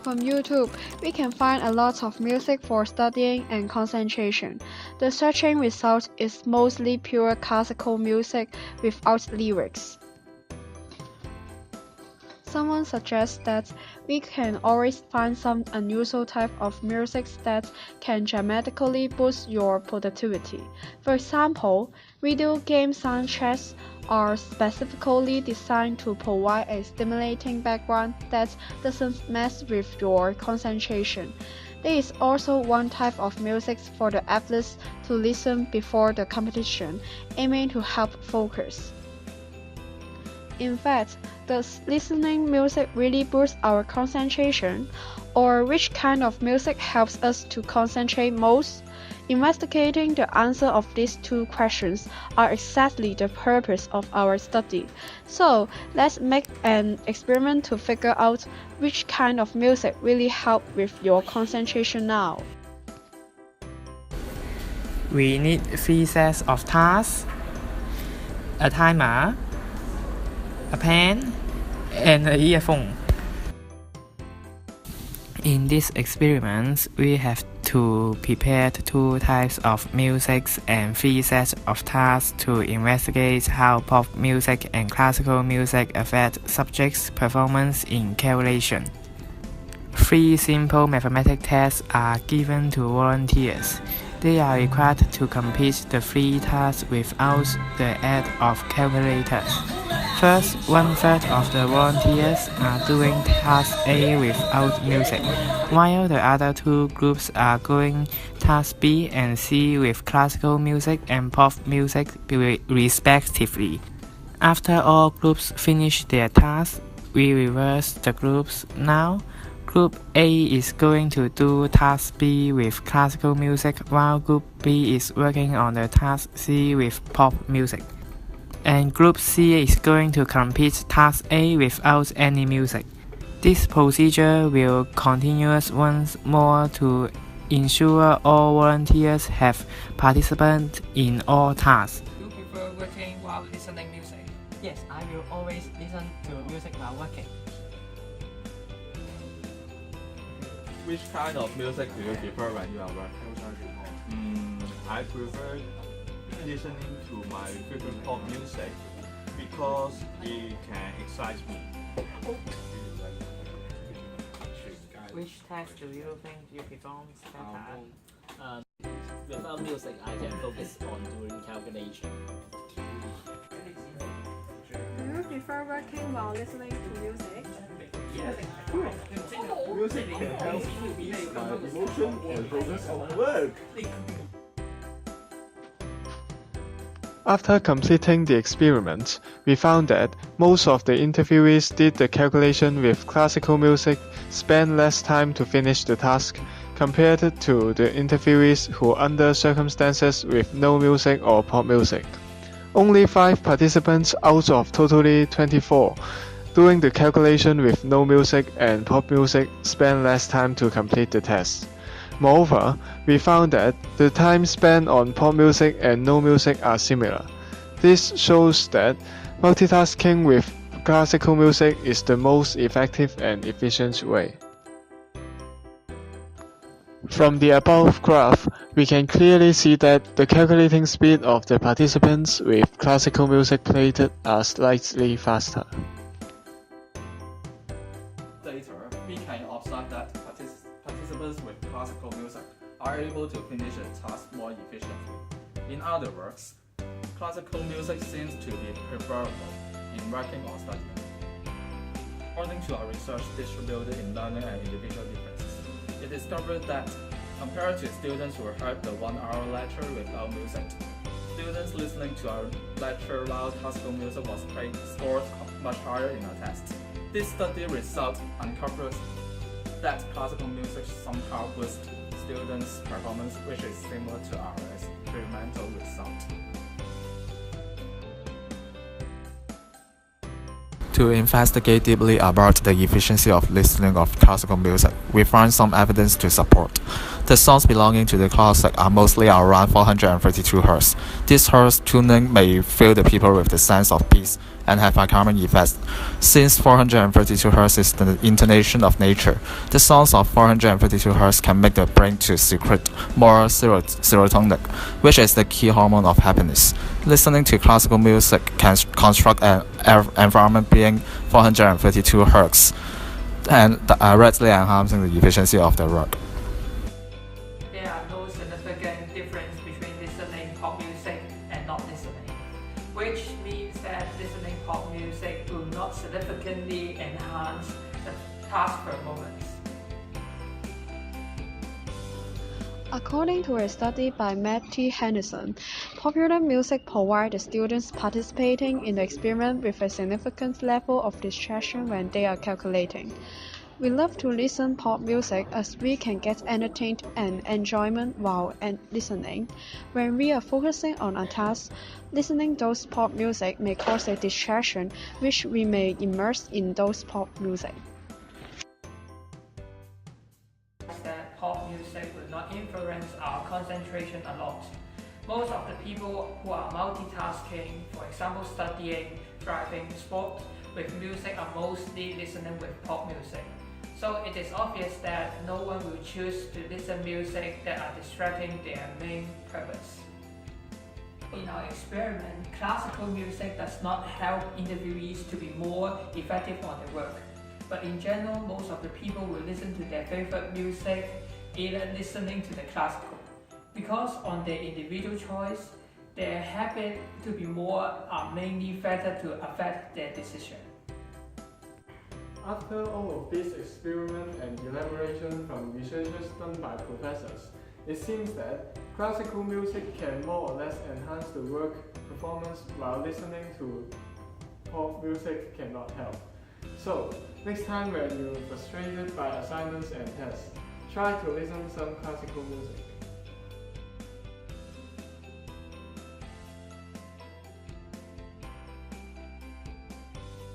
From YouTube, we can find a lot of music for studying and concentration. The searching result is mostly pure classical music without lyrics. Someone suggests that we can always find some unusual type of music that can dramatically boost your productivity. For example, video game soundtracks are specifically designed to provide a stimulating background that doesn't mess with your concentration. There is also one type of music for the athletes to listen before the competition, aiming to help focus. In fact, does listening music really boost our concentration? Or which kind of music helps us to concentrate most? Investigating the answer of these two questions are exactly the purpose of our study. So, let's make an experiment to figure out which kind of music really help with your concentration now. We need 3 sets of tasks, a timer, a pen, and an earphone. In this experiment, we have to prepare 2 types of music and 3 sets of tasks to investigate how pop music and classical music affect subjects' performance in calculation. 3 simple mathematical tests are given to volunteers. They are required to complete the 3 tasks without the aid of calculators. First, 1/3 of the volunteers are doing task A without music, while the other 2 groups are doing task B and C with classical music and pop music respectively. After all groups finish their tasks, we reverse the groups. Now, Group A is going to do task B with classical music, while Group B is working on the task C with pop music. And Group C is going to complete task A without any music. This procedure will continue once more to ensure all volunteers have participated in all tasks. Do you prefer working while listening music? Yes, I will always listen to music while working. Which kind of music do you prefer when you are working? I prefer listening to my favorite pop music because it can excite me. Which task do you think you perform better? Without music, I can focus on doing calculation. Do you prefer working while listening to music? Music can help ease my emotion and focus on work. After completing the experiment, we found that most of the interviewees did the calculation with classical music, spent less time to finish the task, compared to the interviewees who under circumstances with no music or pop music. Only 5 participants out of totally 24 doing the calculation with no music and pop music spent less time to complete the test. Moreover, we found that the time spent on pop music and no music are similar. This shows that multitasking with classical music is the most effective and efficient way. From the above graph, we can clearly see that the calculating speed of the participants with classical music played are slightly faster. Later, we can observe that participants with classical music are able to finish a task more efficiently. In other words, classical music seems to be preferable in working or studying. According to our research distributed in learning and individual differences, it discovered that compared to students who heard the 1-hour lecture without music, students listening to our lecture while classical music was played scored much higher in our test. This study result uncovers that classical music somehow boosts students' performance, which is similar to our experimental result. To investigate deeply about the efficiency of listening of classical music, we found some evidence to support. The songs belonging to the classic are mostly around 432 Hz. This Hz tuning may fill the people with the sense of peace and have a calming effect. Since 432 Hz is the intonation of nature, the sounds of 432 Hz can make the brain to secrete more serotonin, which is the key hormone of happiness. Listening to classical music can construct an environment being 432 Hz and directly enhancing the efficiency of the work. There are no significant difference between listening pop music and not listening, which means that listening pop music will not significantly enhance the task performance. According to a study by Matthew Henderson, popular music provides the students participating in the experiment with a significant level of distraction when they are calculating. We love to listen pop music as we can get entertained and enjoyment while listening. When we are focusing on a task, listening those pop music may cause a distraction, which we may immerse in those pop music. That pop music will not influence our concentration a lot. Most of the people who are multitasking, for example studying, driving, sport, with music are mostly listening with pop music. So it is obvious that no one will choose to listen music that are distracting their main purpose. In our experiment, classical music does not help interviewees to be more effective on their work. But in general, most of the people will listen to their favorite music, either listening to the classical. Because on their individual choice, their habit to be more are mainly factors to affect their decision. After all of this experiment and elaboration from researches done by professors, it seems that classical music can more or less enhance the work performance while listening to pop music cannot help. So, next time when you're frustrated by assignments and tests, try to listen some classical music.